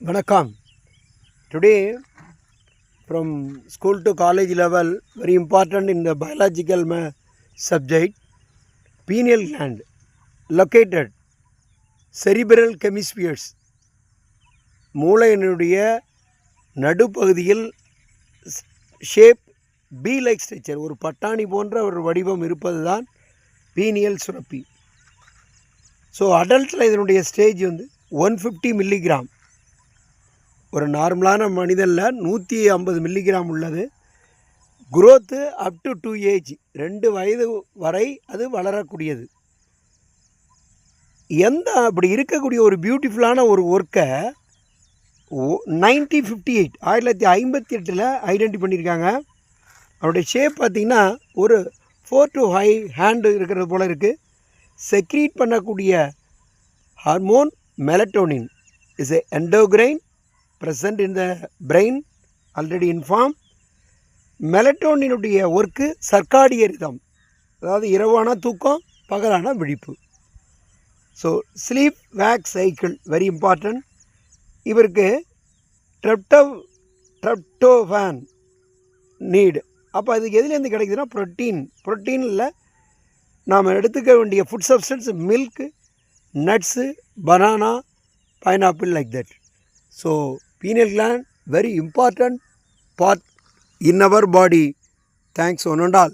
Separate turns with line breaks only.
Vanakkam. Today, from school to college level, very important in the biological subject, pineal gland located cerebral hemispheres. மூளையினுடைய நடுப்பகுதியில் shape be like structure, ஒரு பட்டாணி போன்ற ஒரு வடிவம் இருப்பது தான் பீனியல் சுரப்பி. ஸோ அடல்ட்டில் இதனுடைய ஸ்டேஜ் வந்து 150 மில்லிகிராம். ஒரு நார்மலான மனிதனில் 150 மில்லிகிராம் உள்ளது. குரோத்து அப் டு 2 ஏஜ், 2 வயது வரை அது வளரக்கூடியது. அப்படி இருக்கக்கூடிய ஒரு பியூட்டிஃபுல்லான ஒரு ஒர்க்கை 1958 ஐடென்டி பண்ணியிருக்காங்க. அவருடைய ஷேப் பார்த்திங்கன்னா ஒரு 4 to 5 ஹேண்டு இருக்கிறது போல் இருக்குது. செக்ரீட் பண்ணக்கூடிய hormone melatonin is a endocrine present in the brain, already informed. மெலட்டோனினுடைய ஒர்க்கு சர்க்காடிய ரிதம், அதாவது இரவான தூக்கம் பகலான விழிப்பு. So sleep wake cycle very important. இவருக்கு ட்ரெப்டோஃபான் நீடு. அப்போ அதுக்கு எதுலேருந்து கிடைக்குதுன்னா ப்ரோட்டீனில் நாம் எடுத்துக்க வேண்டிய food substance milk, nuts, banana, pineapple like that. So pineal gland very important part in our body. Thanks one and all.